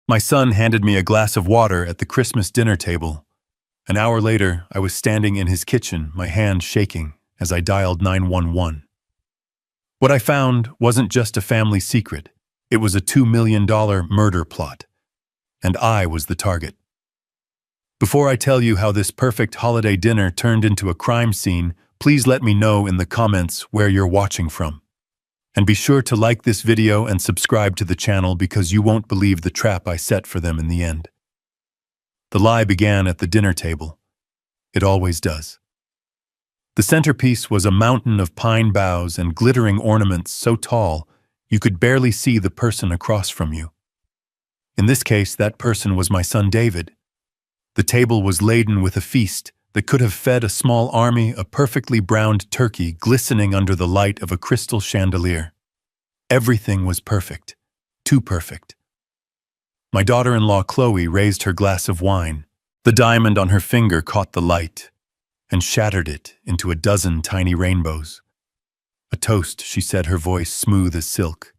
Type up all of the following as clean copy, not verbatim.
My son handed me a glass of water at the Christmas dinner table. An hour later, I was standing in his kitchen, my hand shaking, as I dialed 911. What I found wasn't just a family secret. It was a $2 million murder plot. And I was the target. Before I tell you how this perfect holiday dinner turned into a crime scene, please let me know in the comments where you're watching from. And be sure to like this video and subscribe to the channel because you won't believe the trap I set for them in the end. The lie began at the dinner table. It always does. The centerpiece was a mountain of pine boughs and glittering ornaments so tall you could barely see the person across from you. In this case, that person was my son David. The table was laden with a feast that could have fed a small army, a perfectly browned turkey glistening under the light of a crystal chandelier. Everything was perfect, too perfect. My daughter-in-law Chloe raised her glass of wine. The diamond on her finger caught the light and shattered it into a dozen tiny rainbows. A toast, she said, her voice smooth as silk.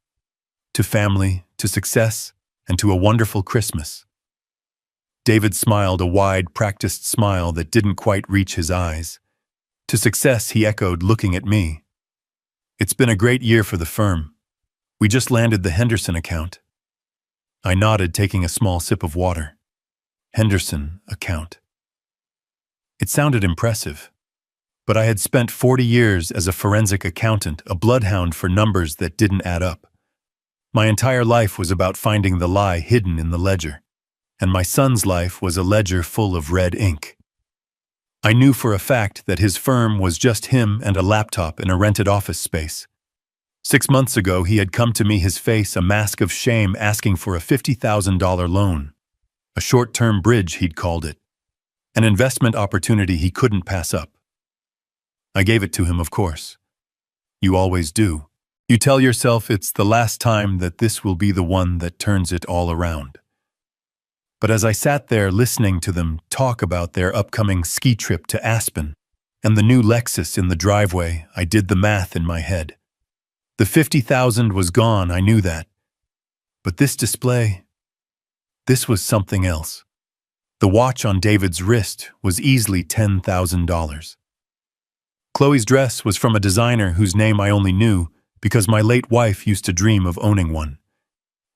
To family, to success, and to a wonderful Christmas. David smiled, a wide, practiced smile that didn't quite reach his eyes. To success, he echoed, looking at me. It's been a great year for the firm. We just landed the Henderson account. I nodded, taking a small sip of water. Henderson account. It sounded impressive. But I had spent 40 years as a forensic accountant, a bloodhound for numbers that didn't add up. My entire life was about finding the lie hidden in the ledger. And my son's life was a ledger full of red ink. I knew for a fact that his firm was just him and a laptop in a rented office space. 6 months ago, he had come to me, his face a mask of shame, asking for a $50,000 loan. A short-term bridge, he'd called it. An investment opportunity he couldn't pass up. I gave it to him, of course. You always do. You tell yourself it's the last time that this will be the one that turns it all around. But as I sat there listening to them talk about their upcoming ski trip to Aspen and the new Lexus in the driveway, I did the math in my head. The $50,000 was gone, I knew that. But this display, this was something else. The watch on David's wrist was easily $10,000. Chloe's dress was from a designer whose name I only knew because my late wife used to dream of owning one.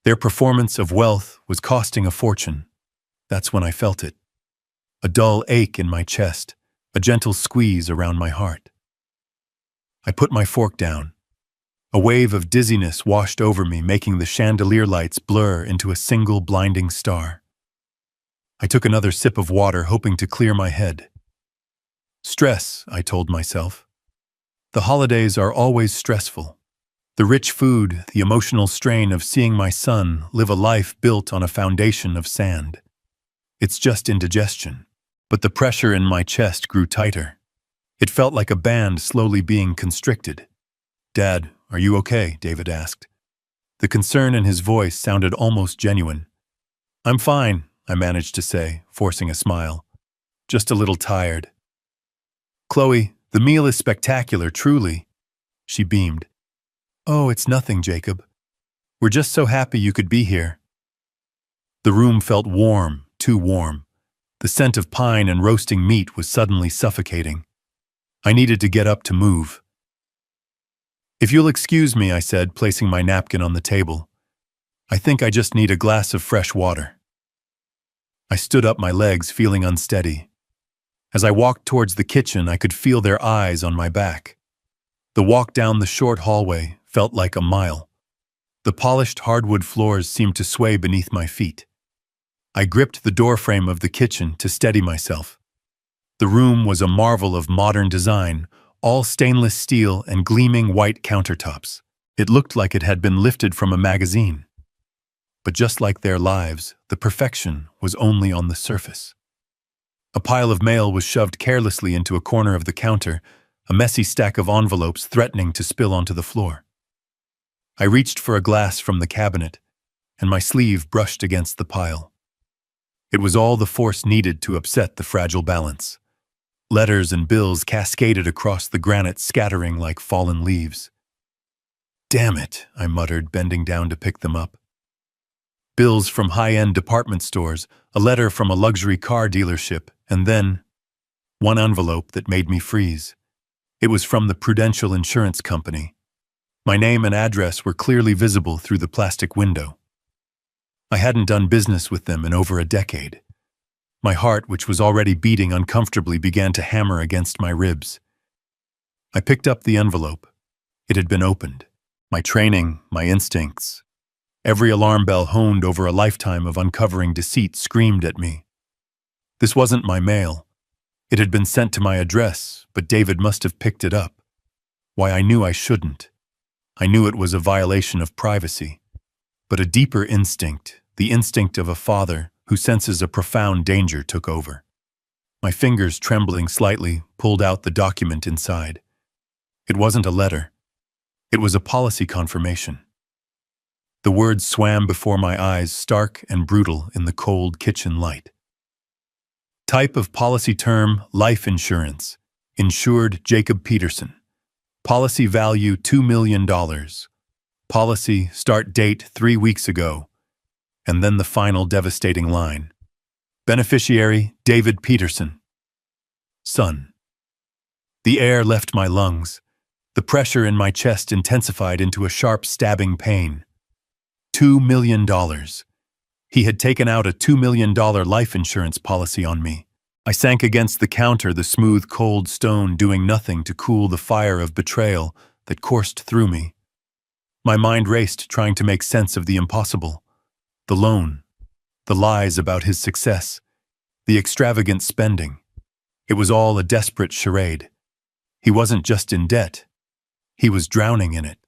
Their performance of wealth was costing a fortune. That's when I felt it. A dull ache in my chest, a gentle squeeze around my heart. I put my fork down. A wave of dizziness washed over me, making the chandelier lights blur into a single blinding star. I took another sip of water, hoping to clear my head. Stress, I told myself. The holidays are always stressful. The rich food, the emotional strain of seeing my son live a life built on a foundation of sand. It's just indigestion. But the pressure in my chest grew tighter. It felt like a band slowly being constricted. Dad, are you okay? David asked. The concern in his voice sounded almost genuine. I'm fine, I managed to say, forcing a smile. Just a little tired. Chloe, the meal is spectacular, truly. She beamed. Oh, it's nothing, Jacob. We're just so happy you could be here. The room felt warm, too warm. The scent of pine and roasting meat was suddenly suffocating. I needed to get up to move. If you'll excuse me, I said, placing my napkin on the table. I think I just need a glass of fresh water. I stood up, my legs feeling unsteady. As I walked towards the kitchen, I could feel their eyes on my back. The walk down the short hallway felt like a mile. The polished hardwood floors seemed to sway beneath my feet. I gripped the doorframe of the kitchen to steady myself. The room was a marvel of modern design, all stainless steel and gleaming white countertops. It looked like it had been lifted from a magazine. But just like their lives, the perfection was only on the surface. A pile of mail was shoved carelessly into a corner of the counter, a messy stack of envelopes threatening to spill onto the floor. I reached for a glass from the cabinet, and my sleeve brushed against the pile. It was all the force needed to upset the fragile balance. Letters and bills cascaded across the granite, scattering like fallen leaves. Damn it, I muttered, bending down to pick them up. bills from high-end department stores, a letter from a luxury car dealership, and then one envelope that made me freeze. It was from the Prudential Insurance Company. My name and address were clearly visible through the plastic window. I hadn't done business with them in over a decade. My heart, which was already beating uncomfortably, began to hammer against my ribs. I picked up the envelope. It had been opened. My training, my instincts, every alarm bell honed over a lifetime of uncovering deceit screamed at me. This wasn't my mail. It had been sent to my address, but David must have picked it up. Why, I knew I shouldn't. I knew it was a violation of privacy. But a deeper instinct, the instinct of a father who senses a profound danger, took over. My fingers, trembling slightly, pulled out the document inside. It wasn't a letter. It was a policy confirmation. The words swam before my eyes, stark and brutal in the cold kitchen light. Type of policy term, life insurance. Insured Jacob Peterson. Policy value $2 million. Policy start date 3 weeks ago. And then the final devastating line. Beneficiary David Peterson. Son. The air left my lungs. The pressure in my chest intensified into a sharp, stabbing pain. $2 million. He had taken out a $2 million life insurance policy on me. I sank against the counter, the smooth, cold stone doing nothing to cool the fire of betrayal that coursed through me. My mind raced, trying to make sense of the impossible. The loan, the lies about his success, the extravagant spending. It was all a desperate charade. He wasn't just in debt. He was drowning in it.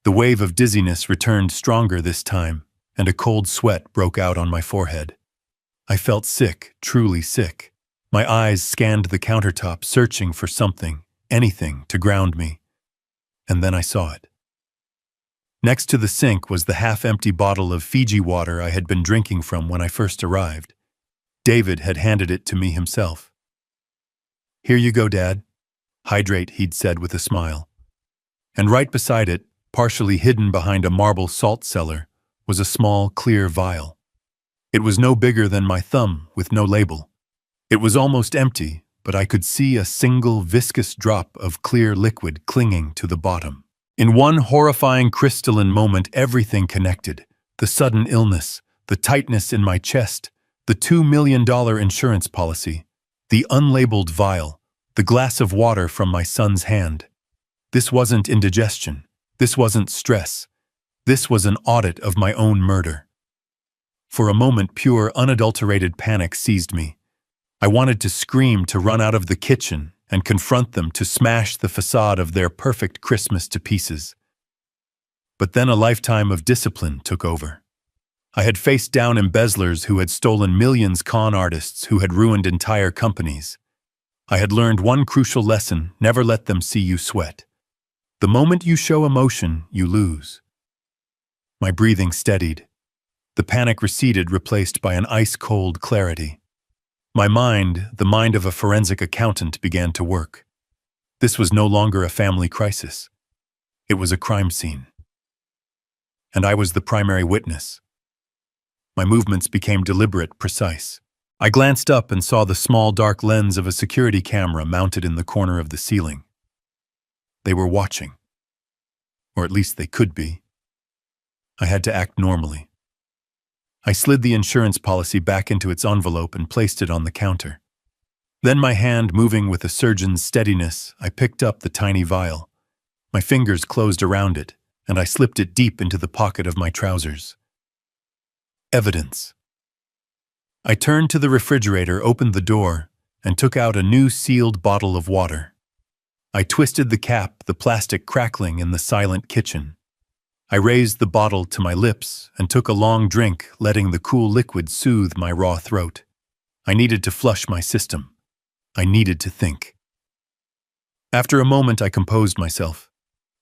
The wave of dizziness returned stronger this time, and a cold sweat broke out on my forehead. I felt sick, truly sick. My eyes scanned the countertop, searching for something, anything, to ground me. And then I saw it. Next to the sink was the half-empty bottle of Fiji water I had been drinking from when I first arrived. David had handed it to me himself. "Here you go, Dad. Hydrate," he'd said with a smile. And right beside it, partially hidden behind a marble salt cellar, was a small, clear vial. It was no bigger than my thumb, with no label. It was almost empty, but I could see a single viscous drop of clear liquid clinging to the bottom. In one horrifying crystalline moment, everything connected. The sudden illness, the tightness in my chest, the $2 million insurance policy, the unlabeled vial, the glass of water from my son's hand. This wasn't indigestion. This wasn't stress. This was an audit of my own murder. For a moment, pure, unadulterated panic seized me. I wanted to scream, to run out of the kitchen and confront them, to smash the facade of their perfect Christmas to pieces. But then a lifetime of discipline took over. I had faced down embezzlers who had stolen millions, con artists who had ruined entire companies. I had learned one crucial lesson: never let them see you sweat. The moment you show emotion, you lose. My breathing steadied. The panic receded, replaced by an ice-cold clarity. My mind, the mind of a forensic accountant, began to work. This was no longer a family crisis. It was a crime scene. And I was the primary witness. My movements became deliberate, precise. I glanced up and saw the small, dark lens of a security camera mounted in the corner of the ceiling. They were watching. Or at least they could be. I had to act normally. I slid the insurance policy back into its envelope and placed it on the counter. Then, my hand moving with a surgeon's steadiness, I picked up the tiny vial. My fingers closed around it, and I slipped it deep into the pocket of my trousers. Evidence. I turned to the refrigerator, opened the door, and took out a new sealed bottle of water. I twisted the cap, the plastic crackling in the silent kitchen. I raised the bottle to my lips and took a long drink, letting the cool liquid soothe my raw throat. I needed to flush my system. I needed to think. After a moment, I composed myself.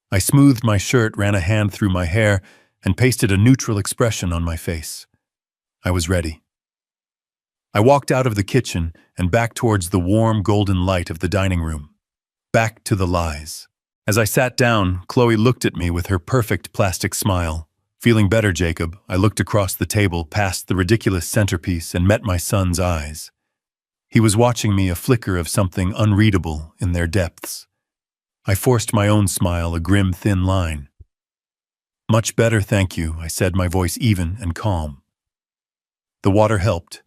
I smoothed my shirt, ran a hand through my hair, and pasted a neutral expression on my face. I was ready. I walked out of the kitchen and back towards the warm, golden light of the dining room. Back to the lies. As I sat down, Chloe looked at me with her perfect plastic smile. Feeling better, Jacob, I looked across the table past the ridiculous centerpiece and met my son's eyes. He was watching me, a flicker of something unreadable in their depths. I forced my own smile, a grim, thin line. "Much better, thank you," I said, my voice even and calm. The water helped.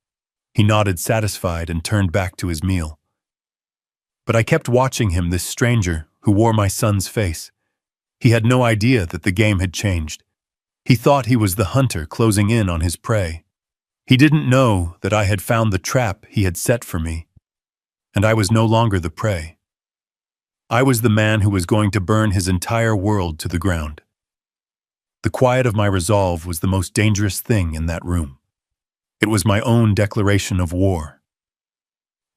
He nodded, satisfied, and turned back to his meal. But I kept watching him, this stranger who wore my son's face. He had no idea that the game had changed. He thought he was the hunter closing in on his prey. He didn't know that I had found the trap he had set for me, and I was no longer the prey. I was the man who was going to burn his entire world to the ground. The quiet of my resolve was the most dangerous thing in that room. It was my own declaration of war.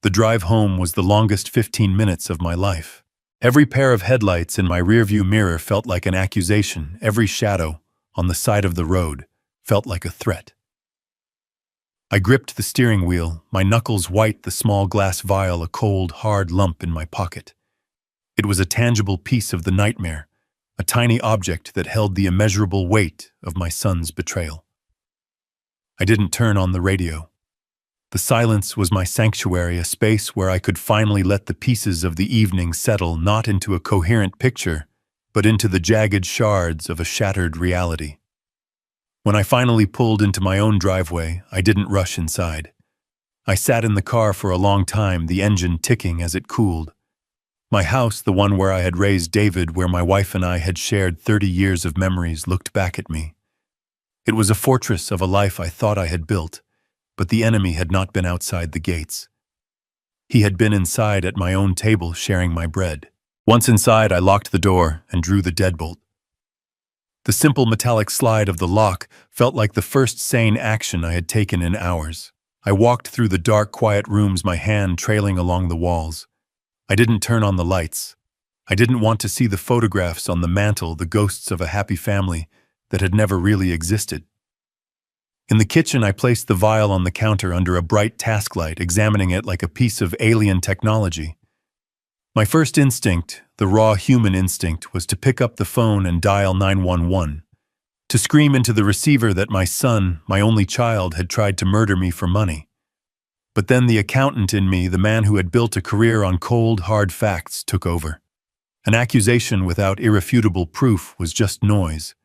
The drive home was the longest 15 minutes of my life. Every pair of headlights in my rearview mirror felt like an accusation. Every shadow on the side of the road felt like a threat. I gripped the steering wheel, my knuckles white, the small glass vial a cold, hard lump in my pocket. It was a tangible piece of the nightmare, a tiny object that held the immeasurable weight of my son's betrayal. I didn't turn on the radio. The silence was my sanctuary, a space where I could finally let the pieces of the evening settle, not into a coherent picture, but into the jagged shards of a shattered reality. When I finally pulled into my own driveway, I didn't rush inside. I sat in the car for a long time, the engine ticking as it cooled. My house, the one where I had raised David, where my wife and I had shared 30 years of memories, looked back at me. It was a fortress of a life I thought I had built, but the enemy had not been outside the gates. He had been inside at my own table, sharing my bread. Once inside, I locked the door and drew the deadbolt. The simple metallic slide of the lock felt like the first sane action I had taken in hours. I walked through the dark, quiet rooms, my hand trailing along the walls. I didn't turn on the lights. I didn't want to see the photographs on the mantel, the ghosts of a happy family that had never really existed. In the kitchen, I placed the vial on the counter under a bright task light, examining it like a piece of alien technology. My first instinct, the raw human instinct, was to pick up the phone and dial 911, to scream into the receiver that my son, my only child, had tried to murder me for money. But then the accountant in me, the man who had built a career on cold, hard facts, took over. An accusation without irrefutable proof was just noise.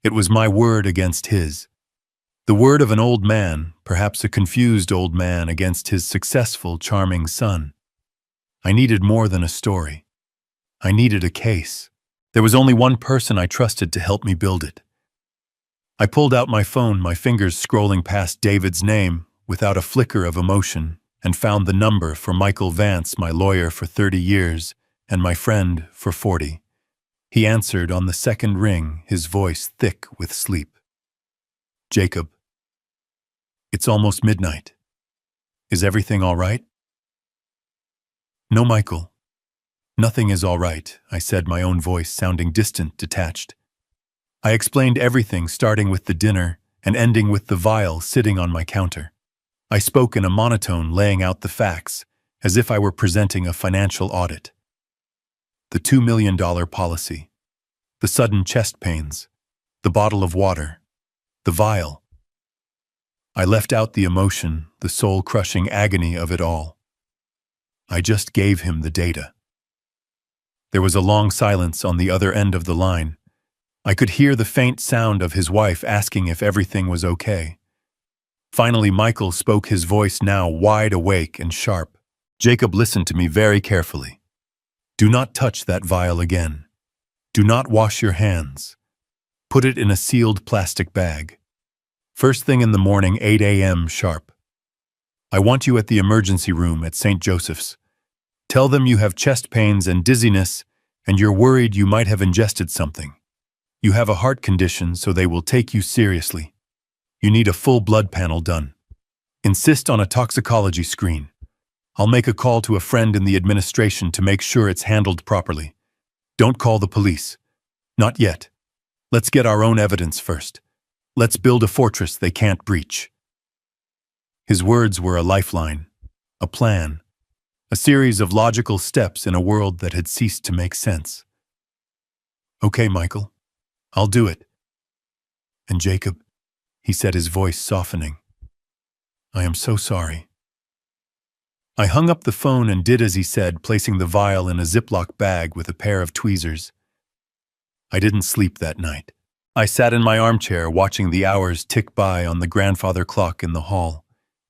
It was my word against his. The word of an old man, perhaps a confused old man, against his successful, charming son. I needed more than a story. I needed a case. There was only one person I trusted to help me build it. I pulled out my phone, my fingers scrolling past David's name without a flicker of emotion, and found the number for Michael Vance, my lawyer for 30 years, and my friend for 40. He answered on the second ring, his voice thick with sleep. "Jacob, it's almost midnight. Is everything all right?" "No, Michael. Nothing is all right," I said, my own voice sounding distant, detached. I explained everything, starting with the dinner and ending with the vial sitting on my counter. I spoke in a monotone, laying out the facts, as if I were presenting a financial audit. The $2 million policy, the sudden chest pains, the bottle of water, the vial. I left out the emotion, the soul-crushing agony of it all. I just gave him the data. There was a long silence on the other end of the line. I could hear the faint sound of his wife asking if everything was okay. Finally, Michael spoke, his voice now wide awake and sharp. "Jacob, listen to me very carefully. Do not touch that vial again. Do not wash your hands. Put it in a sealed plastic bag. First thing in the morning, 8 a.m. sharp. I want you at the emergency room at St. Joseph's. Tell them you have chest pains and dizziness, and you're worried you might have ingested something. You have a heart condition, so they will take you seriously. You need a full blood panel done. Insist on a toxicology screen. I'll make a call to a friend in the administration to make sure it's handled properly. Don't call the police. Not yet. Let's get our own evidence first. Let's build a fortress they can't breach." His words were a lifeline, a plan, a series of logical steps in a world that had ceased to make sense. "Okay, Michael. I'll do it." And Jacob, he said, his voice softening, I am so sorry. I hung up the phone and did as he said, placing the vial in a Ziploc bag with a pair of tweezers. I didn't sleep that night. I sat in my armchair watching the hours tick by on the grandfather clock in the hall,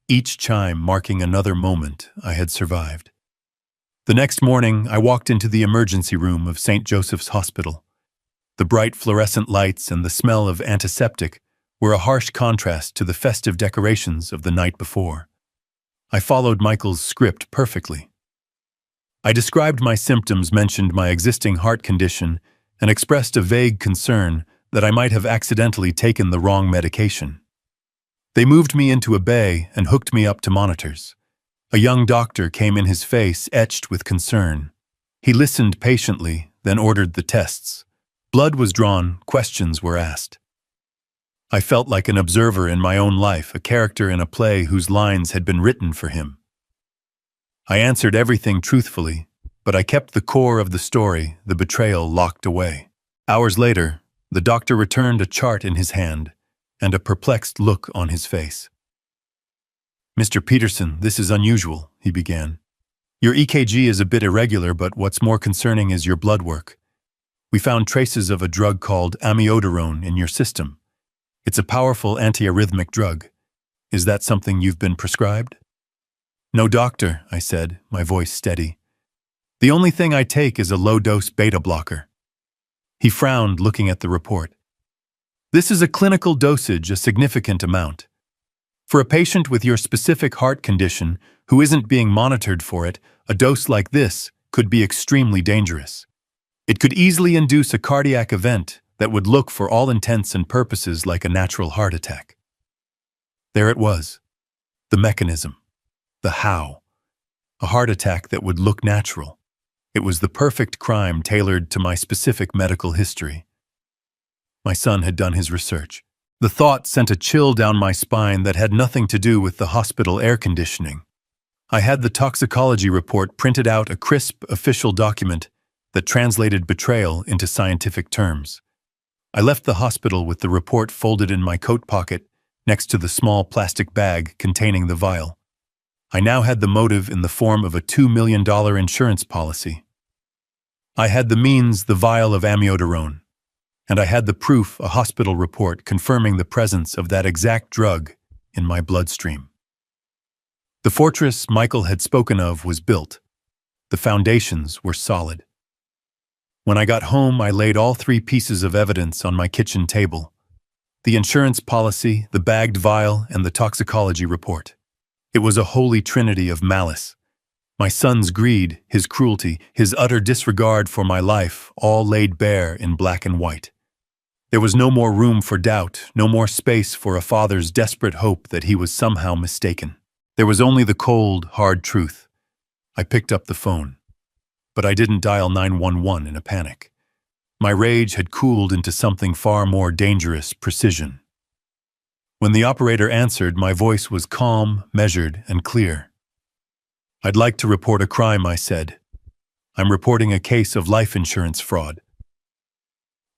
each chime marking another moment I had survived. The next morning, I walked into the emergency room of St. Joseph's Hospital. The bright fluorescent lights and the smell of antiseptic were a harsh contrast to the festive decorations of the night before. I followed Michael's script perfectly. I described my symptoms, mentioned my existing heart condition, and expressed a vague concern that I might have accidentally taken the wrong medication. They moved me into a bay and hooked me up to monitors. A young doctor came in, his face etched with concern. He listened patiently, then ordered the tests. Blood was drawn, questions were asked. I felt like an observer in my own life, a character in a play whose lines had been written for him. I answered everything truthfully, but I kept the core of the story, the betrayal, locked away. Hours later, the doctor returned a chart in his hand and a perplexed look on his face. Mr. Peterson, this is unusual, he began. Your EKG is a bit irregular, but what's more concerning is your blood work. We found traces of a drug called amiodarone in your system. It's a powerful antiarrhythmic drug. Is that something you've been prescribed? No, doctor, I said, my voice steady. The only thing I take is a low-dose beta blocker. He frowned, looking at the report. This is a clinical dosage, a significant amount. For a patient with your specific heart condition who isn't being monitored for it, a dose like this could be extremely dangerous. It could easily induce a cardiac event that would look, for all intents and purposes, like a natural heart attack. There it was. The mechanism. The how. A heart attack that would look natural. It was the perfect crime tailored to my specific medical history. My son had done his research. The thought sent a chill down my spine that had nothing to do with the hospital air conditioning. I had the toxicology report printed out, a crisp, official document that translated betrayal into scientific terms. I left the hospital with the report folded in my coat pocket next to the small plastic bag containing the vial. I now had the motive in the form of a $2 million insurance policy. I had the means, the vial of amiodarone. And I had the proof, a hospital report confirming the presence of that exact drug in my bloodstream. The fortress Michael had spoken of was built. The foundations were solid. When I got home, I laid all three pieces of evidence on my kitchen table: the insurance policy, the bagged vial, and the toxicology report. It was a holy trinity of malice. My son's greed, his cruelty, his utter disregard for my life, all laid bare in black and white. There was no more room for doubt, no more space for a father's desperate hope that he was somehow mistaken. There was only the cold, hard truth. I picked up the phone. But I didn't dial 911 in a panic. My rage had cooled into something far more dangerous: precision. When the operator answered, my voice was calm, measured, and clear. I'd like to report a crime, I said. I'm reporting a case of life insurance fraud.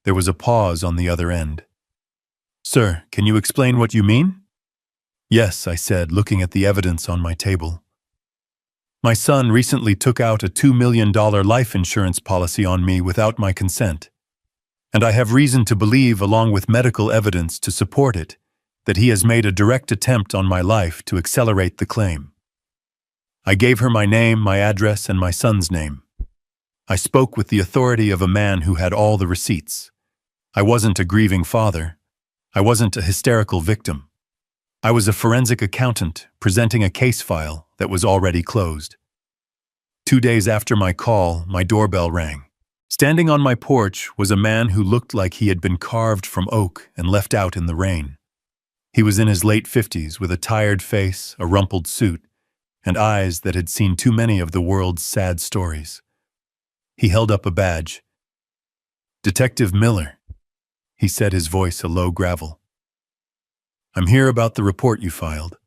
There was a pause on the other end. Sir, can you explain what you mean? Yes, I said, looking at the evidence on my table. My son recently took out a $2 million life insurance policy on me without my consent. And I have reason to believe, along with medical evidence to support it, that he has made a direct attempt on my life to accelerate the claim. I gave her my name, my address, and my son's name. I spoke with the authority of a man who had all the receipts. I wasn't a grieving father. I wasn't a hysterical victim. I was a forensic accountant presenting a case file that was already closed. 2 days after my call, my doorbell rang. Standing on my porch was a man who looked like he had been carved from oak and left out in the rain. He was in his late 50s, with a tired face, a rumpled suit, and eyes that had seen too many of the world's sad stories. He held up a badge. Detective Miller, he said, his voice a low gravel. I'm here about the report you filed.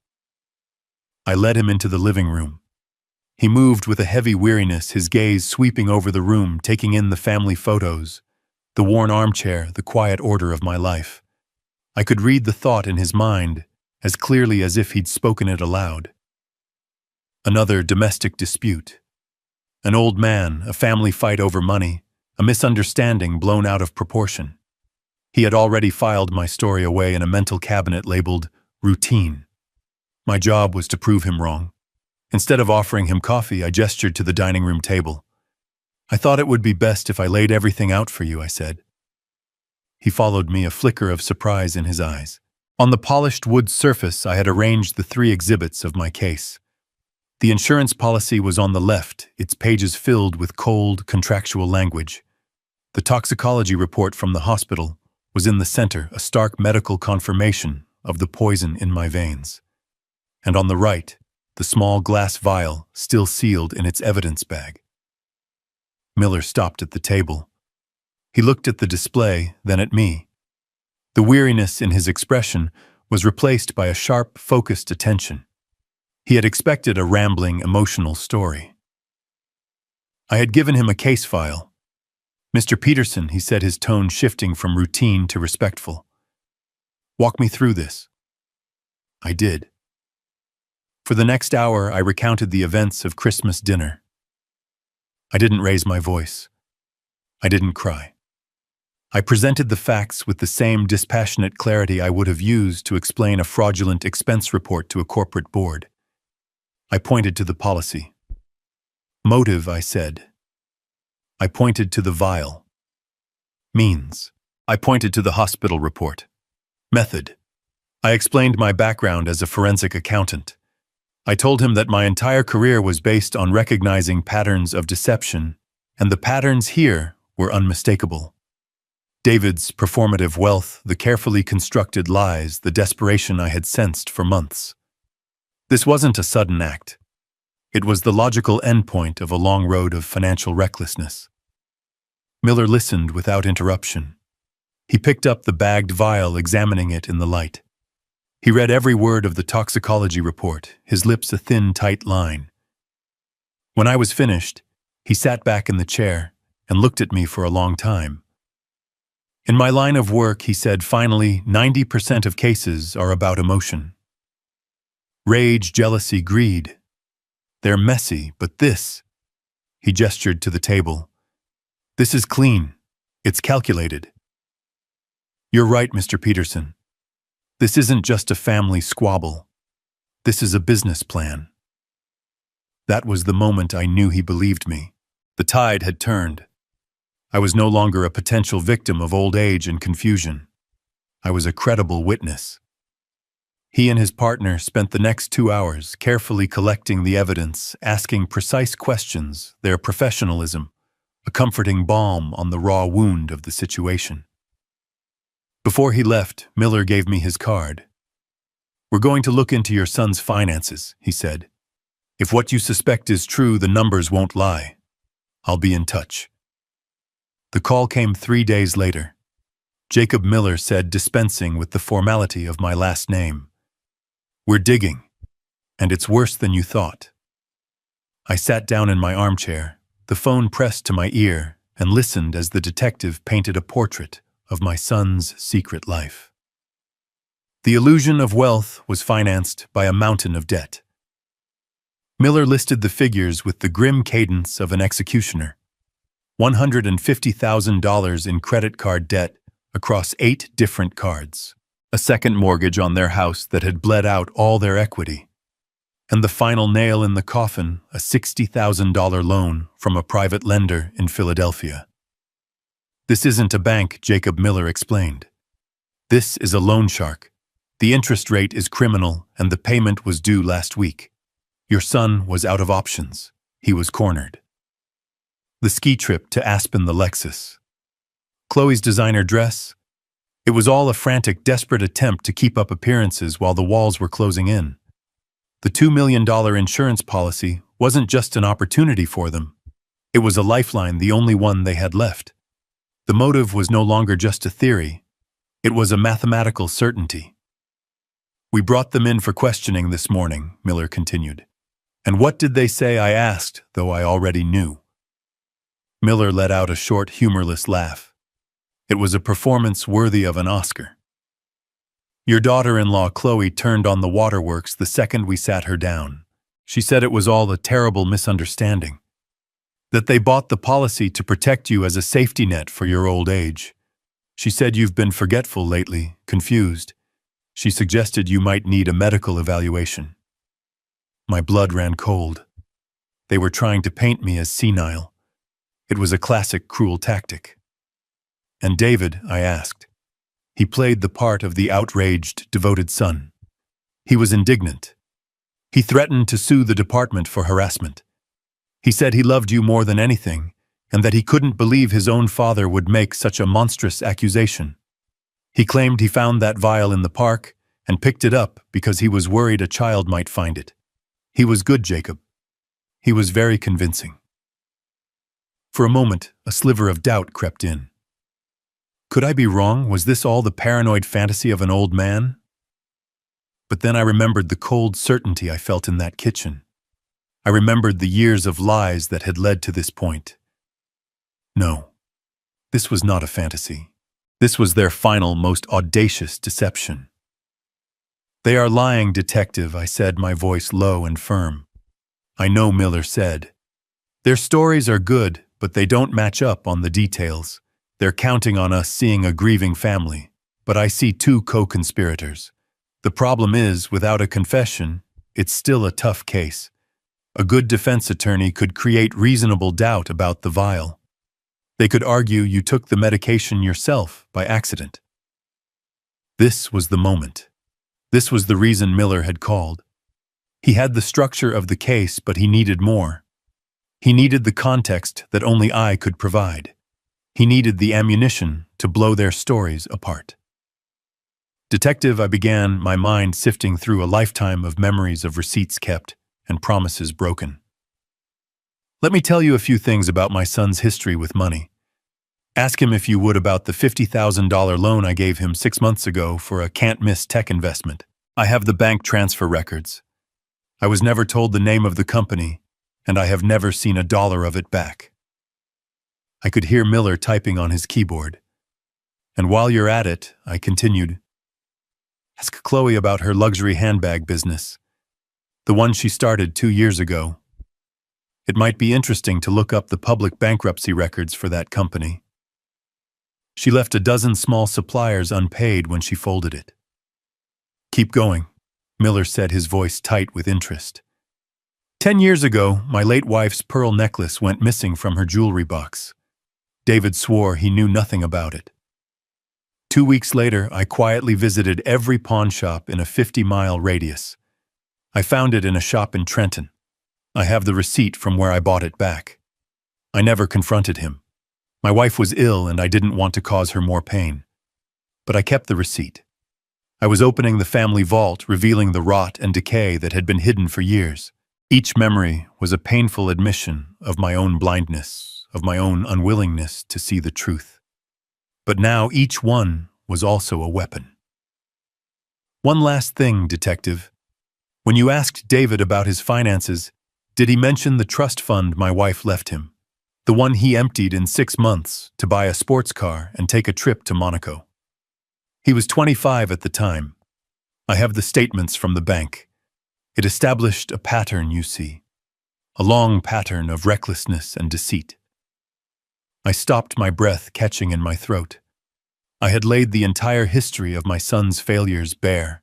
I led him into the living room. He moved with a heavy weariness, his gaze sweeping over the room, taking in the family photos, the worn armchair, the quiet order of my life. I could read the thought in his mind as clearly as if he'd spoken it aloud. Another domestic dispute. An old man, a family fight over money, a misunderstanding blown out of proportion. He had already filed my story away in a mental cabinet labeled routine. My job was to prove him wrong. Instead of offering him coffee, I gestured to the dining room table. "I thought it would be best if I laid everything out for you," I said. He followed me, a flicker of surprise in his eyes. On the polished wood surface, I had arranged the 3 exhibits of my case. The insurance policy was on the left, its pages filled with cold, contractual language. The toxicology report from the hospital was in the center, a stark medical confirmation of the poison in my veins. And on the right, the small glass vial still sealed in its evidence bag. Miller stopped at the table. He looked at the display, then at me. The weariness in his expression was replaced by a sharp, focused attention. He had expected a rambling, emotional story. I had given him a case file. "Mr. Peterson," he said, his tone shifting from routine to respectful. "Walk me through this." I did. For the next hour, I recounted the events of Christmas dinner. I didn't raise my voice. I didn't cry. I presented the facts with the same dispassionate clarity I would have used to explain a fraudulent expense report to a corporate board. I pointed to the policy. "Motive," I said. I pointed to the vial. "Means." I pointed to the hospital report. "Method." I explained my background as a forensic accountant. I told him that my entire career was based on recognizing patterns of deception, and the patterns here were unmistakable. David's performative wealth, the carefully constructed lies, the desperation I had sensed for months. This wasn't a sudden act. It was the logical endpoint of a long road of financial recklessness. Miller listened without interruption. He picked up the bagged vial, examining it in the light. He read every word of the toxicology report, his lips a thin, tight line. When I was finished, he sat back in the chair and looked at me for a long time. "In my line of work," he said finally, 90% of cases are about emotion. Rage, jealousy, greed. They're messy, but this," he gestured to the table, "this is clean. It's calculated." "You're right, Mr. Peterson. This isn't just a family squabble. This is a business plan." That was the moment I knew he believed me. The tide had turned. I was no longer a potential victim of old age and confusion. I was a credible witness. He and his partner spent the next 2 hours carefully collecting the evidence, asking precise questions, their professionalism, a comforting balm on the raw wound of the situation. Before he left, Miller gave me his card. "We're going to look into your son's finances," he said. "If what you suspect is true, the numbers won't lie. I'll be in touch." The call came 3 days later. Jacob Miller said, dispensing with the formality of my last name, "We're digging, and it's worse than you thought." I sat down in my armchair, the phone pressed to my ear, and listened as the detective painted a portrait of my son's secret life. The illusion of wealth was financed by a mountain of debt. Miller listed the figures with the grim cadence of an executioner. $150,000 in credit card debt across 8 different cards, a second mortgage on their house that had bled out all their equity, and the final nail in the coffin, a $60,000 loan from a private lender in Philadelphia. "This isn't a bank," Jacob Miller explained. "This is a loan shark. The interest rate is criminal, and the payment was due last week. Your son was out of options. He was cornered. The ski trip to Aspen, the Lexus. Chloe's designer dress. It was all a frantic, desperate attempt to keep up appearances while the walls were closing in. The $2 million insurance policy wasn't just an opportunity for them. It was a lifeline, the only one they had left. The motive was no longer just a theory. It was a mathematical certainty." "We brought them in for questioning this morning," Miller continued. "And what did they say?" I asked, though I already knew. Miller let out a short, humorless laugh. It was a performance worthy of an Oscar. Your daughter-in-law Chloe turned on the waterworks the second we sat her down. She said it was all a terrible misunderstanding. That they bought the policy to protect you as a safety net for your old age. She said you've been forgetful lately, confused. She suggested you might need a medical evaluation. My blood ran cold. They were trying to paint me as senile. It was a classic cruel tactic. And David, I asked. He played the part of the outraged, devoted son. He was indignant. He threatened to sue the department for harassment. He said he loved you more than anything, and that he couldn't believe his own father would make such a monstrous accusation. He claimed he found that vial in the park and picked it up because he was worried a child might find it. He was good, Jacob. He was very convincing. For a moment, a sliver of doubt crept in. Could I be wrong? Was this all the paranoid fantasy of an old man? But then I remembered the cold certainty I felt in that kitchen. I remembered the years of lies that had led to this point. No, this was not a fantasy. This was their final, most audacious deception. They are lying, detective, I said, my voice low and firm. I know, Miller said. Their stories are good, but they don't match up on the details. They're counting on us seeing a grieving family, but I see two co-conspirators. The problem is, without a confession, it's still a tough case. A good defense attorney could create reasonable doubt about the vial. They could argue you took the medication yourself by accident. This was the moment. This was the reason Miller had called. He had the structure of the case, but he needed more. He needed the context that only I could provide. He needed the ammunition to blow their stories apart. Detective, I began, my mind sifting through a lifetime of memories of receipts kept and promises broken. Let me tell you a few things about my son's history with money. Ask him if you would about the $50,000 loan I gave him 6 months ago for a can't-miss tech investment. I have the bank transfer records. I was never told the name of the company, and I have never seen a dollar of it back. I could hear Miller typing on his keyboard. And while you're at it, I continued, ask Chloe about her luxury handbag business, the one she started 2 years ago. It might be interesting to look up the public bankruptcy records for that company. She left a dozen small suppliers unpaid when she folded it. Keep going, Miller said, his voice tight with interest. 10 years ago, my late wife's pearl necklace went missing from her jewelry box. David swore he knew nothing about it. 2 weeks later, I quietly visited every pawn shop in a 50-mile radius. I found it in a shop in Trenton. I have the receipt from where I bought it back. I never confronted him. My wife was ill and I didn't want to cause her more pain. But I kept the receipt. I was opening the family vault, revealing the rot and decay that had been hidden for years. Each memory was a painful admission of my own blindness, of my own unwillingness to see the truth. But now each one was also a weapon. One last thing, detective. When you asked David about his finances, did he mention the trust fund my wife left him? The one he emptied in 6 months to buy a sports car and take a trip to Monaco. He was 25 at the time. I have the statements from the bank. It established a pattern, you see. A long pattern of recklessness and deceit. I stopped, my breath catching in my throat. I had laid the entire history of my son's failures bare.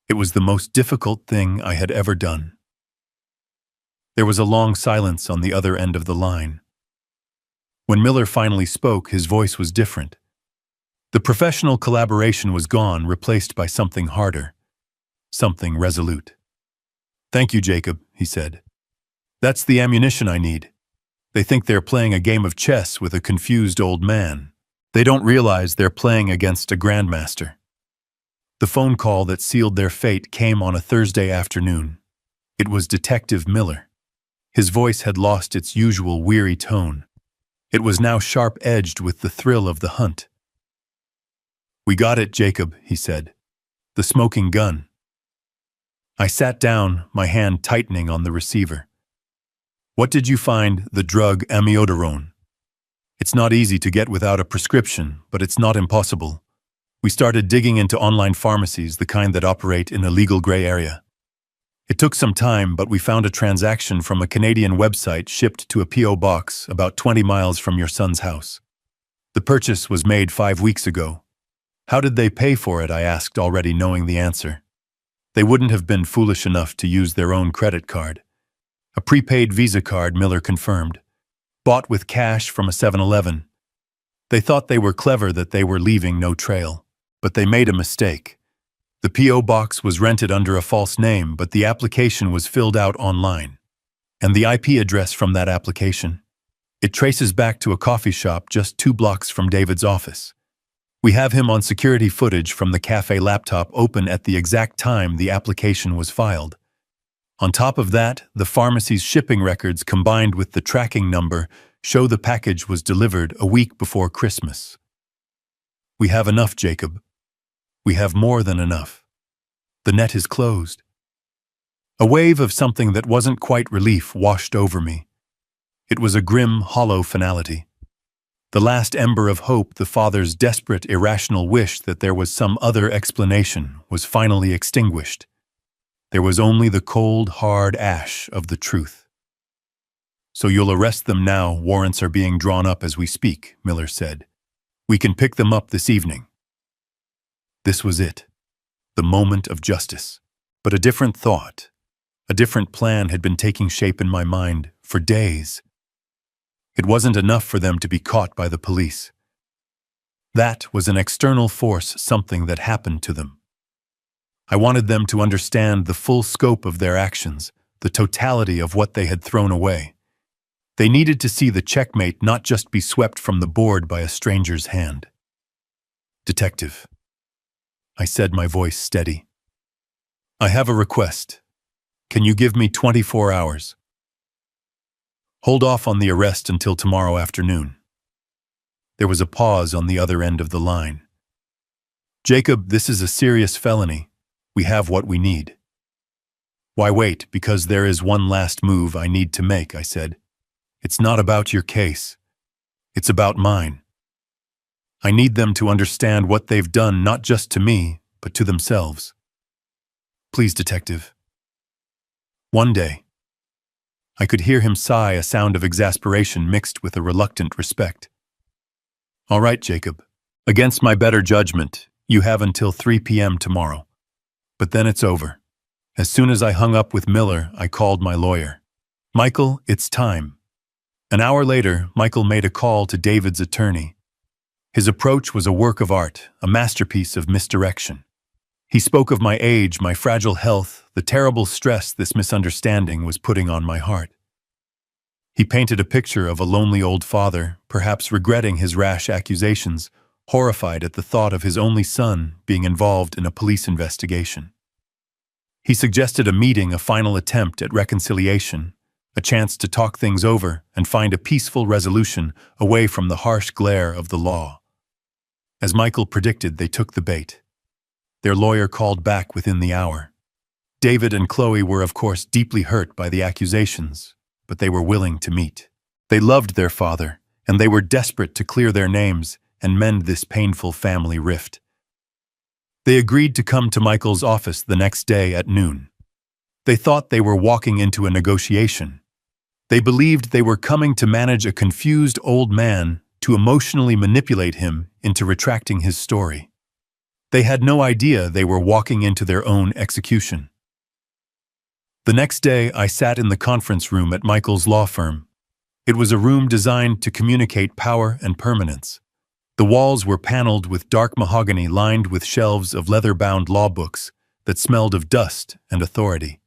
It was the most difficult thing I had ever done. There was a long silence on the other end of the line. When Miller finally spoke, his voice was different. The professional collaboration was gone, replaced by something harder, something resolute. Thank you, Jacob, he said. That's the ammunition I need. They think they're playing a game of chess with a confused old man. They don't realize they're playing against a grandmaster. The phone call that sealed their fate came on a Thursday afternoon. It was Detective Miller. His voice had lost its usual weary tone. It was now sharp-edged with the thrill of the hunt. We got it, Jacob, he said. The smoking gun. I sat down, my hand tightening on the receiver. What did you find? The drug amiodarone. It's not easy to get without a prescription, but it's not impossible. We started digging into online pharmacies, the kind that operate in a legal gray area. It took some time, but we found a transaction from a Canadian website shipped to a P.O. box about 20 miles from your son's house. The purchase was made 5 weeks ago. How did they pay for it? I asked, already knowing the answer. They wouldn't have been foolish enough to use their own credit card. A prepaid Visa card, Miller confirmed. Bought with cash from a 7-Eleven. They thought they were clever that they were leaving no trail. But they made a mistake. The P.O. box was rented under a false name, but the application was filled out online. And the IP address from that application? It traces back to a coffee shop just 2 blocks from David's office. We have him on security footage from the cafe laptop open at the exact time the application was filed. On top of that, the pharmacy's shipping records combined with the tracking number show the package was delivered a week before Christmas. We have enough, Jacob. We have more than enough. The net is closed. A wave of something that wasn't quite relief washed over me. It was a grim, hollow finality. The last ember of hope, the father's desperate, irrational wish that there was some other explanation, was finally extinguished. There was only the cold, hard ash of the truth. So you'll arrest them now. Warrants are being drawn up as we speak, Miller said. We can pick them up this evening. This was it, the moment of justice. But a different thought, a different plan had been taking shape in my mind for days. It wasn't enough for them to be caught by the police. That was an external force, something that happened to them. I wanted them to understand the full scope of their actions, the totality of what they had thrown away. They needed to see the checkmate not just be swept from the board by a stranger's hand. Detective, I said, my voice steady. I have a request. Can you give me 24 hours? Hold off on the arrest until tomorrow afternoon. There was a pause on the other end of the line. Jacob, this is a serious felony. We have what we need. Why wait? Because there is one last move I need to make, I said. It's not about your case. It's about mine. I need them to understand what they've done, not just to me, but to themselves. Please, detective. One day, I could hear him sigh, a sound of exasperation mixed with a reluctant respect. All right, Jacob. Against my better judgment, you have until 3 p.m. tomorrow. But then it's over. As soon as I hung up with Miller, I called my lawyer. Michael, it's time. An hour later, Michael made a call to David's attorney. His approach was a work of art, a masterpiece of misdirection. He spoke of my age, my fragile health, the terrible stress this misunderstanding was putting on my heart. He painted a picture of a lonely old father, perhaps regretting his rash accusations, horrified at the thought of his only son being involved in a police investigation. He suggested a meeting, a final attempt at reconciliation, a chance to talk things over and find a peaceful resolution away from the harsh glare of the law. As Michael predicted, they took the bait. Their lawyer called back within the hour. David and Chloe were, of course, deeply hurt by the accusations, but they were willing to meet. They loved their father, and they were desperate to clear their names and mend this painful family rift. They agreed to come to Michael's office the next day at noon. They thought they were walking into a negotiation. They believed they were coming to manage a confused old man, to emotionally manipulate him into retracting his story. They had no idea they were walking into their own execution. The next day, I sat in the conference room at Michael's law firm. It was a room designed to communicate power and permanence. The walls were paneled with dark mahogany lined with shelves of leather-bound law books that smelled of dust and authority.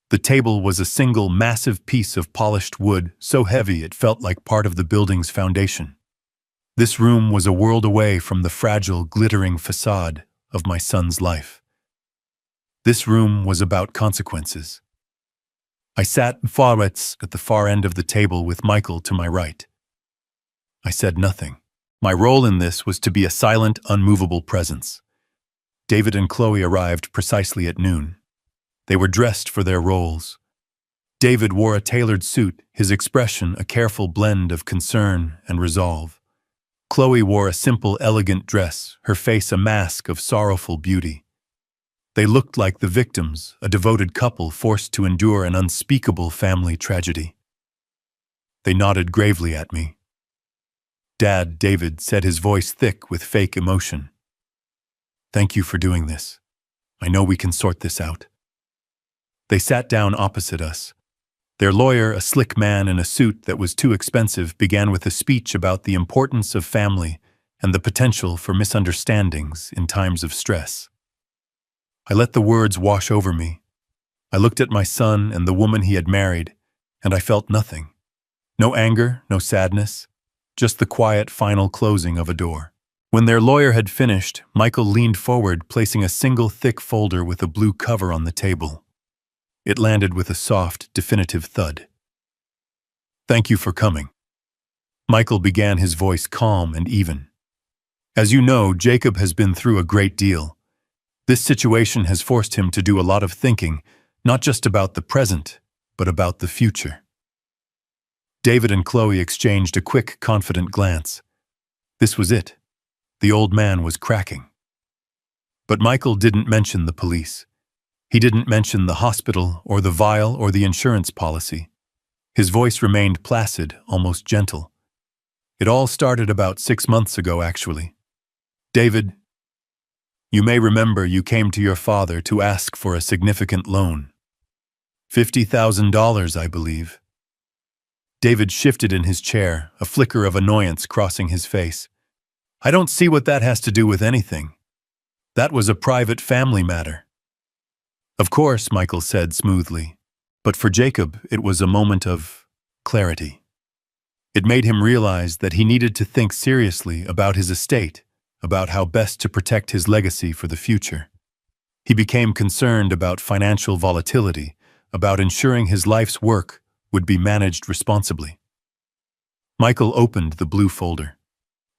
The table was a single massive piece of polished wood, so heavy it felt like part of the building's foundation. This room was a world away from the fragile, glittering facade of my son's life. This room was about consequences. I sat at the far end of the table with Michael to my right. I said nothing. My role in this was to be a silent, unmovable presence. David and Chloe arrived precisely at noon. They were dressed for their roles. David wore a tailored suit, his expression a careful blend of concern and resolve. Chloe wore a simple, elegant dress, her face a mask of sorrowful beauty. They looked like the victims, a devoted couple forced to endure an unspeakable family tragedy. They nodded gravely at me. "Dad," David said, his voice thick with fake emotion. "Thank you for doing this. I know we can sort this out." They sat down opposite us. Their lawyer, a slick man in a suit that was too expensive, began with a speech about the importance of family and the potential for misunderstandings in times of stress. I let the words wash over me. I looked at my son and the woman he had married, and I felt nothing. No anger, no sadness, just the quiet final closing of a door. When their lawyer had finished, Michael leaned forward, placing a single thick folder with a blue cover on the table. It landed with a soft, definitive thud. "Thank you for coming." Michael began, his voice calm and even. "As you know, Jacob has been through a great deal. This situation has forced him to do a lot of thinking, not just about the present, but about the future." David and Chloe exchanged a quick, confident glance. This was it. The old man was cracking. But Michael didn't mention the police. He didn't mention the hospital or the vial or the insurance policy. His voice remained placid, almost gentle. "It all started about 6 months ago, actually. David, you may remember you came to your father to ask for a significant loan. $50,000, I believe." David shifted in his chair, a flicker of annoyance crossing his face. "I don't see what that has to do with anything. That was a private family matter." "Of course," Michael said smoothly, but for Jacob it was a moment of clarity. It made him realize that he needed to think seriously about his estate, about how best to protect his legacy for the future. He became concerned about financial volatility, about ensuring his life's work would be managed responsibly. Michael opened the blue folder.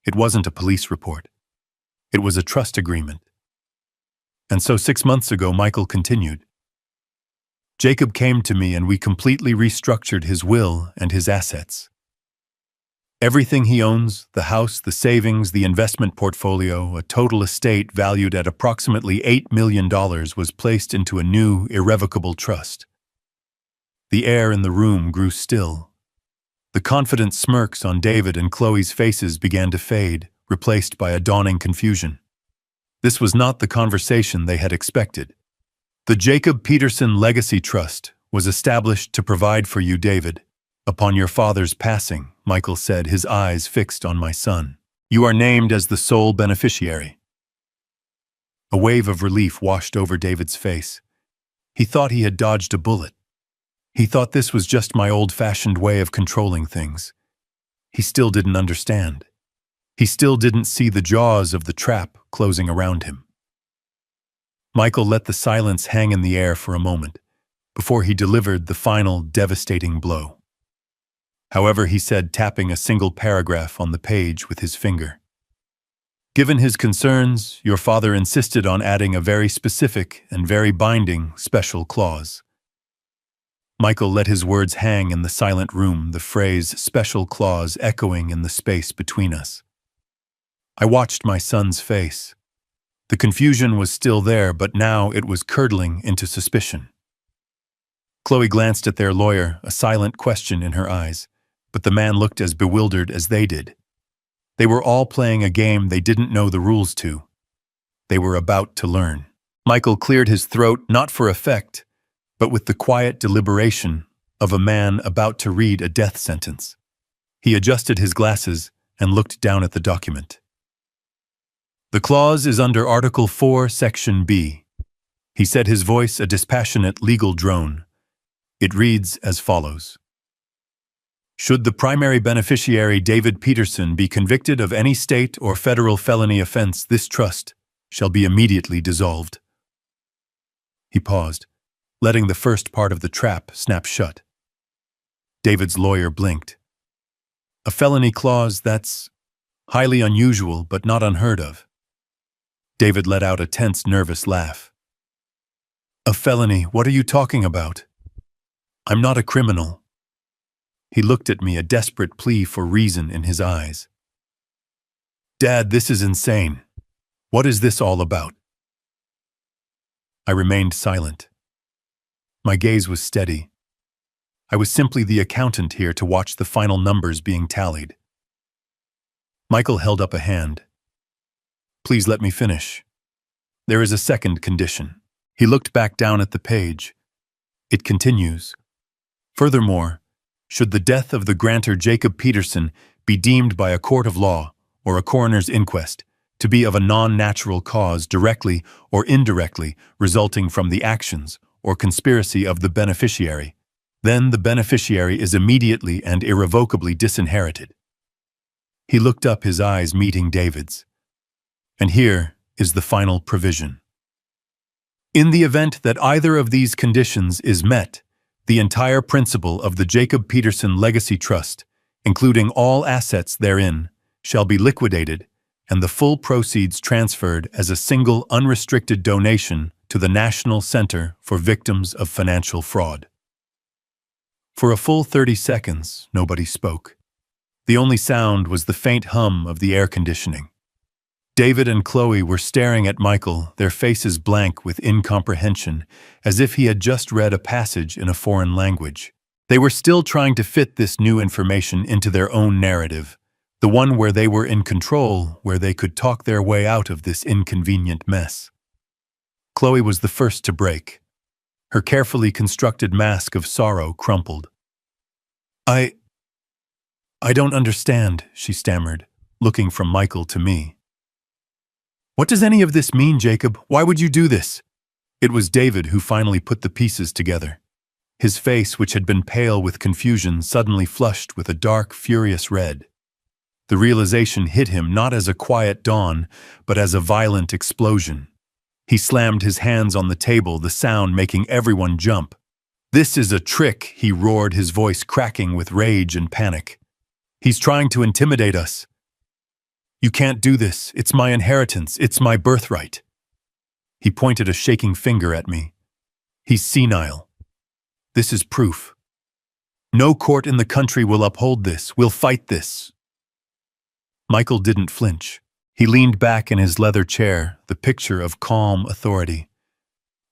It wasn't a police report. It was a trust agreement. And so 6 months ago, Michael continued, "Jacob came to me and we completely restructured his will and his assets. Everything he owns, the house, the savings, the investment portfolio, a total estate valued at approximately $8 million was placed into a new, irrevocable trust." The air in the room grew still. The confident smirks on David and Chloe's faces began to fade, replaced by a dawning confusion. This was not the conversation they had expected. "The Jacob Peterson Legacy Trust was established to provide for you, David, upon your father's passing," Michael said, his eyes fixed on my son. "You are named as the sole beneficiary." A wave of relief washed over David's face. He thought he had dodged a bullet. He thought this was just my old-fashioned way of controlling things. He still didn't understand. He still didn't see the jaws of the trap closing around him. Michael let the silence hang in the air for a moment, before he delivered the final, devastating blow. However, he said, tapping a single paragraph on the page with his finger, "Given his concerns, your father insisted on adding a very specific and very binding special clause." Michael let his words hang in the silent room, the phrase "special clause" echoing in the space between us. I watched my son's face. The confusion was still there, but now it was curdling into suspicion. Chloe glanced at their lawyer, a silent question in her eyes, but the man looked as bewildered as they did. They were all playing a game they didn't know the rules to. They were about to learn. Michael cleared his throat, not for effect, but with the quiet deliberation of a man about to read a death sentence. He adjusted his glasses and looked down at the document. "The clause is under Article 4, Section B." He said, his voice a dispassionate legal drone. It reads as follows. "Should the primary beneficiary, David Peterson, be convicted of any state or federal felony offense, this trust shall be immediately dissolved." He paused, letting the first part of the trap snap shut. David's lawyer blinked. "A felony clause, that's highly unusual but not unheard of." David let out a tense, nervous laugh. "A felony? What are you talking about? I'm not a criminal." He looked at me, a desperate plea for reason in his eyes. Dad, this is insane. What is this all about? I remained silent. My gaze was steady. I was simply the accountant here to watch the final numbers being tallied. Michael held up a hand. Please let me finish. There is a second condition. He looked back down at the page. It continues. Furthermore, should the death of the grantor Jacob Peterson be deemed by a court of law or a coroner's inquest to be of a non-natural cause directly or indirectly resulting from the actions or conspiracy of the beneficiary, then the beneficiary is immediately and irrevocably disinherited. He looked up, his eyes meeting David's. And here is the final provision. In the event that either of these conditions is met, the entire principal of the Jacob Peterson Legacy Trust, including all assets therein, shall be liquidated and the full proceeds transferred as a single unrestricted donation to the National Center for Victims of Financial Fraud. For a full 30 seconds, nobody spoke. The only sound was the faint hum of the air conditioning. David and Chloe were staring at Michael, their faces blank with incomprehension, as if he had just read a passage in a foreign language. They were still trying to fit this new information into their own narrative, the one where they were in control, where they could talk their way out of this inconvenient mess. Chloe was the first to break. Her carefully constructed mask of sorrow crumpled. I don't understand, she stammered, looking from Michael to me. What does any of this mean, Jacob? Why would you do this? It was David who finally put the pieces together. His face, which had been pale with confusion, suddenly flushed with a dark, furious red. The realization hit him not as a quiet dawn, but as a violent explosion. He slammed his hands on the table, the sound making everyone jump. This is a trick, he roared, his voice cracking with rage and panic. He's trying to intimidate us. You can't do this. It's my inheritance. It's my birthright. He pointed a shaking finger at me. He's senile. This is proof. No court in the country will uphold this. We'll fight this. Michael didn't flinch. He leaned back in his leather chair, the picture of calm authority.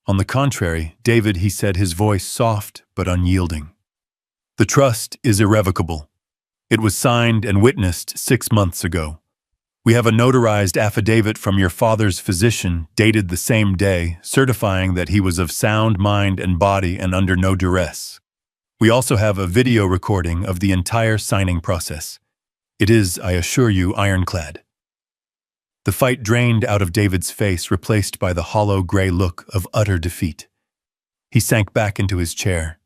On the contrary, David, he said, his voice soft but unyielding. The trust is irrevocable. It was signed and witnessed 6 months ago. We have a notarized affidavit from your father's physician, dated the same day, certifying that he was of sound mind and body and under no duress. We also have a video recording of the entire signing process. It is, I assure you, ironclad. The fight drained out of David's face, replaced by the hollow gray look of utter defeat. He sank back into his chair.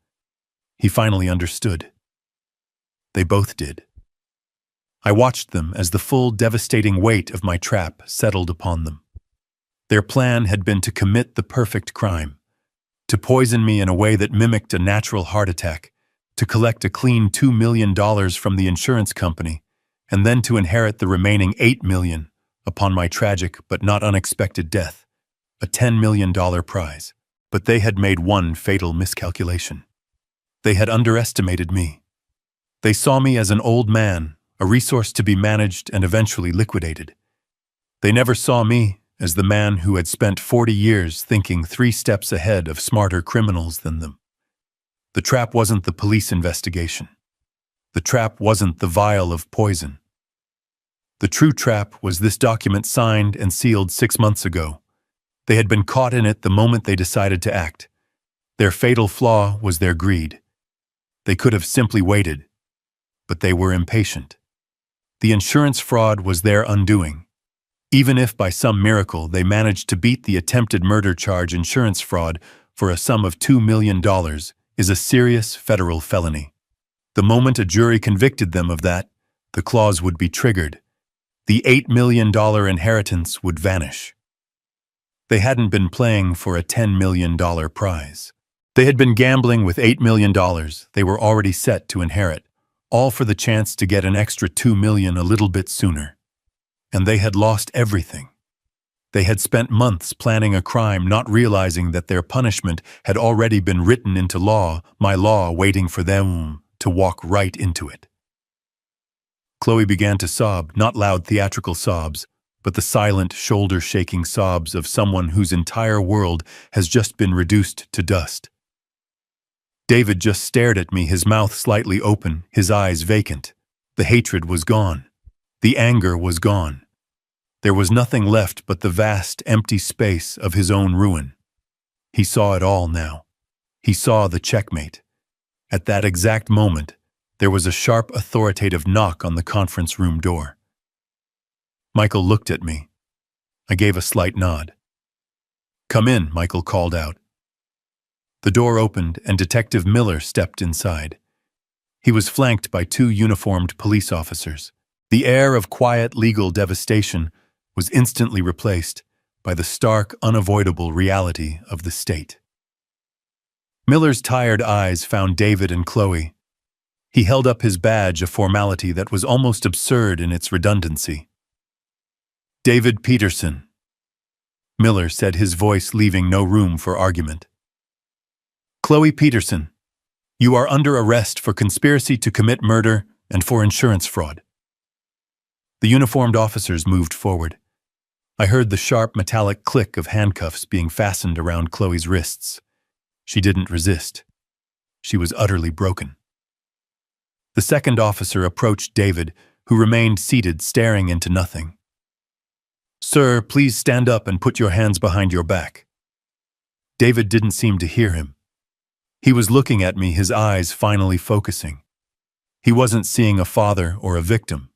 He finally understood. They both did. I watched them as the full devastating weight of my trap settled upon them. Their plan had been to commit the perfect crime, to poison me in a way that mimicked a natural heart attack, to collect a clean $2 million from the insurance company, and then to inherit the remaining $8 million upon my tragic but not unexpected death, a $10 million prize. But they had made one fatal miscalculation. They had underestimated me. They saw me as an old man, a resource to be managed and eventually liquidated. They never saw me as the man who had spent 40 years thinking 3 steps ahead of smarter criminals than them. The trap wasn't the police investigation. The trap wasn't the vial of poison. The true trap was this document signed and sealed 6 months ago. They had been caught in it the moment they decided to act. Their fatal flaw was their greed. They could have simply waited, but they were impatient. The insurance fraud was their undoing. Even if by some miracle they managed to beat the attempted murder charge, insurance fraud for a sum of $2 million is a serious federal felony. The moment a jury convicted them of that, the clause would be triggered. The $8 million inheritance would vanish. They hadn't been playing for a $10 million prize. They had been gambling with $8 million they were already set to inherit, all for the chance to get an extra $2 million a little bit sooner. And they had lost everything. They had spent months planning a crime, not realizing that their punishment had already been written into law, my law waiting for them to walk right into it. Chloe began to sob, not loud theatrical sobs, but the silent, shoulder-shaking sobs of someone whose entire world has just been reduced to dust. David just stared at me, his mouth slightly open, his eyes vacant. The hatred was gone. The anger was gone. There was nothing left but the vast, empty space of his own ruin. He saw it all now. He saw the checkmate. At that exact moment, there was a sharp, authoritative knock on the conference room door. Michael looked at me. I gave a slight nod. "Come in," Michael called out. The door opened and Detective Miller stepped inside. He was flanked by two uniformed police officers. The air of quiet legal devastation was instantly replaced by the stark, unavoidable reality of the state. Miller's tired eyes found David and Chloe. He held up his badge, a formality that was almost absurd in its redundancy. "David Peterson," Miller said, his voice leaving no room for argument. "Chloe Peterson, you are under arrest for conspiracy to commit murder and for insurance fraud." The uniformed officers moved forward. I heard the sharp metallic click of handcuffs being fastened around Chloe's wrists. She didn't resist. She was utterly broken. The second officer approached David, who remained seated, staring into nothing. "Sir, please stand up and put your hands behind your back." David didn't seem to hear him. He was looking at me, his eyes finally focusing. He wasn't seeing a father or a victim.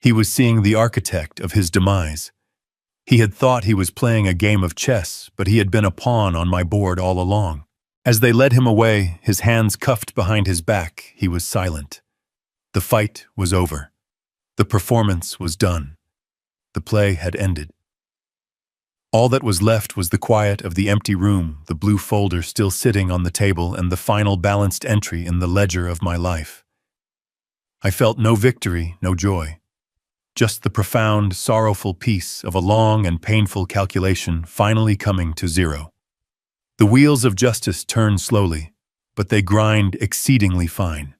He was seeing the architect of his demise. He had thought he was playing a game of chess, but he had been a pawn on my board all along. As they led him away, his hands cuffed behind his back, he was silent. The fight was over. The performance was done. The play had ended. All that was left was the quiet of the empty room, the blue folder still sitting on the table, and the final balanced entry in the ledger of my life. I felt no victory, no joy. Just the profound, sorrowful peace of a long and painful calculation finally coming to zero. The wheels of justice turn slowly, but they grind exceedingly fine.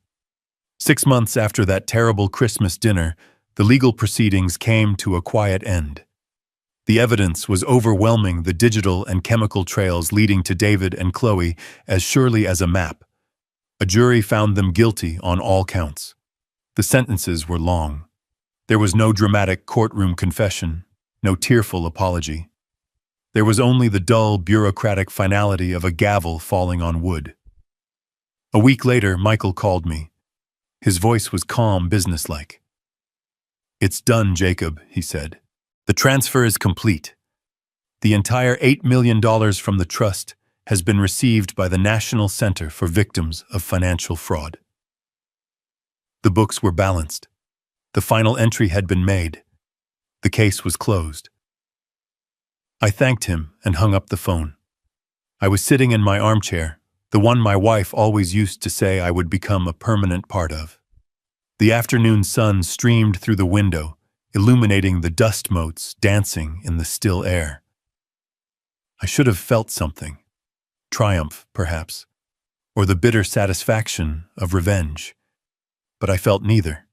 6 months after that terrible Christmas dinner, the legal proceedings came to a quiet end. The evidence was overwhelming, the digital and chemical trails leading to David and Chloe as surely as a map. A jury found them guilty on all counts. The sentences were long. There was no dramatic courtroom confession, no tearful apology. There was only the dull, bureaucratic finality of a gavel falling on wood. A week later, Michael called me. His voice was calm, businesslike. "It's done, Jacob," he said. "The transfer is complete. The entire $8 million from the trust has been received by the National Center for Victims of Financial Fraud." The books were balanced. The final entry had been made. The case was closed. I thanked him and hung up the phone. I was sitting in my armchair, the one my wife always used to say I would become a permanent part of. The afternoon sun streamed through the window, illuminating the dust motes dancing in the still air. I should have felt something. Triumph, perhaps, or the bitter satisfaction of revenge. But I felt neither.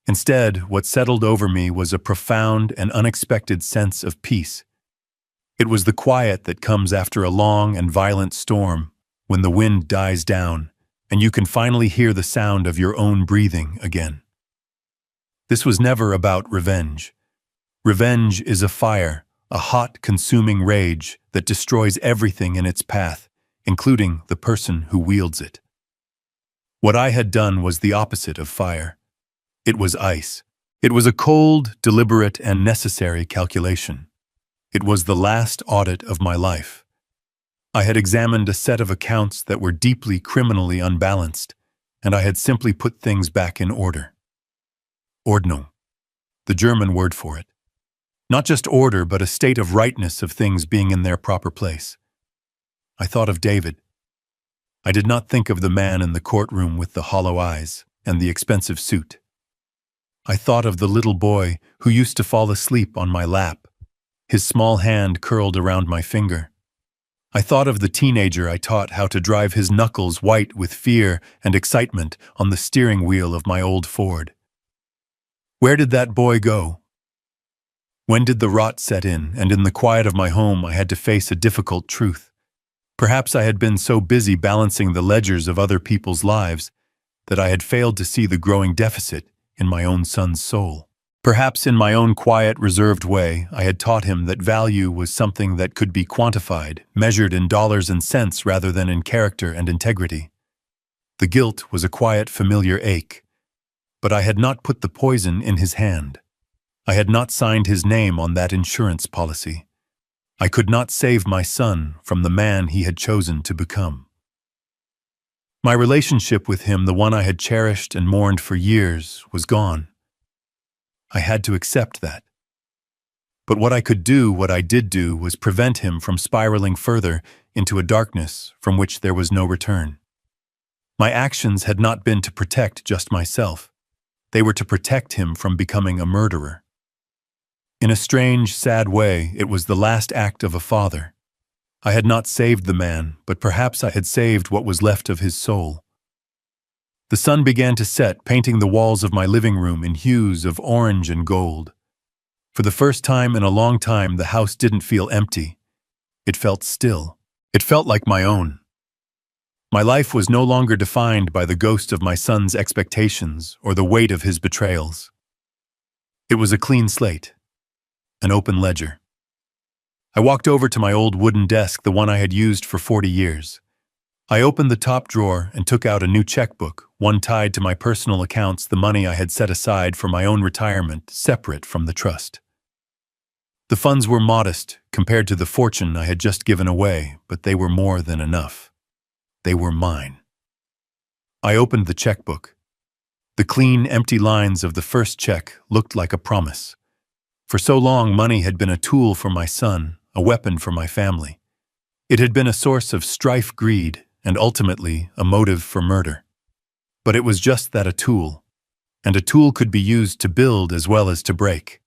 Instead, what settled over me was a profound and unexpected sense of peace. It was the quiet that comes after a long and violent storm, when the wind dies down, and you can finally hear the sound of your own breathing again. This was never about revenge. Revenge is a fire, a hot, consuming rage that destroys everything in its path, including the person who wields it. What I had done was the opposite of fire. It was ice. It was a cold, deliberate, and necessary calculation. It was the last audit of my life. I had examined a set of accounts that were deeply criminally unbalanced, and I had simply put things back in order. Ordnung, the German word for it. Not just order, but a state of rightness of things being in their proper place. I thought of David. I did not think of the man in the courtroom with the hollow eyes and the expensive suit. I thought of the little boy who used to fall asleep on my lap, his small hand curled around my finger. I thought of the teenager I taught how to drive his knuckles white with fear and excitement on the steering wheel of my old Ford. Where did that boy go? When did the rot set in, and in the quiet of my home I had to face a difficult truth? Perhaps I had been so busy balancing the ledgers of other people's lives that I had failed to see the growing deficit in my own son's soul. Perhaps in my own quiet, reserved way, I had taught him that value was something that could be quantified, measured in dollars and cents rather than in character and integrity. The guilt was a quiet, familiar ache, but I had not put the poison in his hand. I had not signed his name on that insurance policy. I could not save my son from the man he had chosen to become. My relationship with him, the one I had cherished and mourned for years, was gone. I had to accept that. But what I did do, was prevent him from spiraling further into a darkness from which there was no return. My actions had not been to protect just myself. They were to protect him from becoming a murderer. In a strange, sad way, it was the last act of a father. I had not saved the man, but perhaps I had saved what was left of his soul. The sun began to set, painting the walls of my living room in hues of orange and gold. For the first time in a long time, the house didn't feel empty. It felt still. It felt like my own. My life was no longer defined by the ghost of my son's expectations or the weight of his betrayals. It was a clean slate, an open ledger. I walked over to my old wooden desk, the one I had used for 40 years. I opened the top drawer and took out a new checkbook, one tied to my personal accounts, the money I had set aside for my own retirement, separate from the trust. The funds were modest compared to the fortune I had just given away, but they were more than enough. They were mine. I opened the checkbook. The clean, empty lines of the first check looked like a promise. For so long, money had been a tool for my son, a weapon for my family. It had been a source of strife, greed, and ultimately a motive for murder. But it was just that, a tool. And a tool could be used to build as well as to break.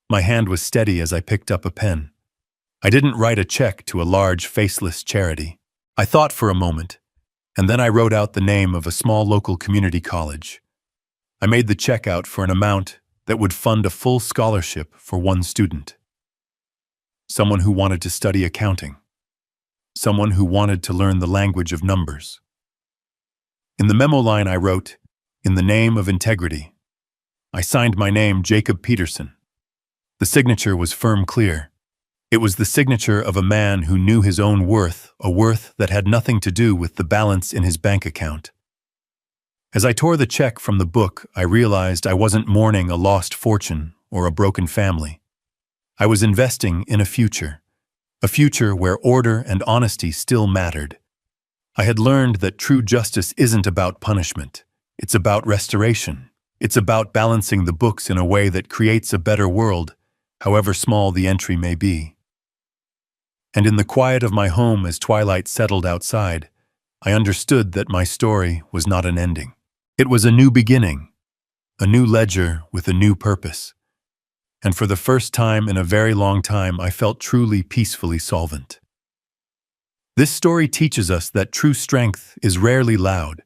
My hand was steady as I picked up a pen. I didn't write a check to a large, faceless charity. I thought for a moment, and then I wrote out the name of a small local community college. I made the check out for an amount that would fund a full scholarship for one student. Someone who wanted to study accounting. Someone who wanted to learn the language of numbers. In the memo line I wrote, "In the name of integrity." I signed my name, Jacob Peterson. The signature was firm, clear. It was the signature of a man who knew his own worth, a worth that had nothing to do with the balance in his bank account. As I tore the check from the book, I realized I wasn't mourning a lost fortune or a broken family. I was investing in a future where order and honesty still mattered. I had learned that true justice isn't about punishment. It's about restoration. It's about balancing the books in a way that creates a better world, however small the entry may be. And in the quiet of my home, as twilight settled outside, I understood that my story was not an ending. It was a new beginning, a new ledger with a new purpose. And for the first time in a very long time, I felt truly peacefully solvent. This story teaches us that true strength is rarely loud.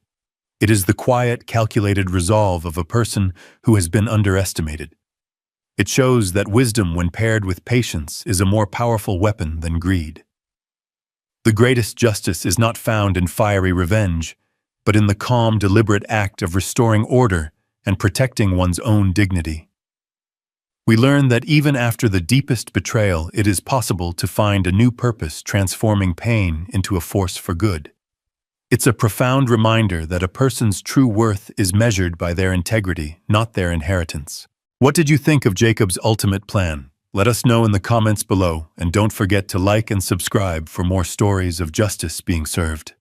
It is the quiet, calculated resolve of a person who has been underestimated. It shows that wisdom, when paired with patience, is a more powerful weapon than greed. The greatest justice is not found in fiery revenge, but in the calm, deliberate act of restoring order and protecting one's own dignity. We learn that even after the deepest betrayal, it is possible to find a new purpose, transforming pain into a force for good. It's a profound reminder that a person's true worth is measured by their integrity, not their inheritance. What did you think of Jacob's ultimate plan? Let us know in the comments below, and don't forget to like and subscribe for more stories of justice being served.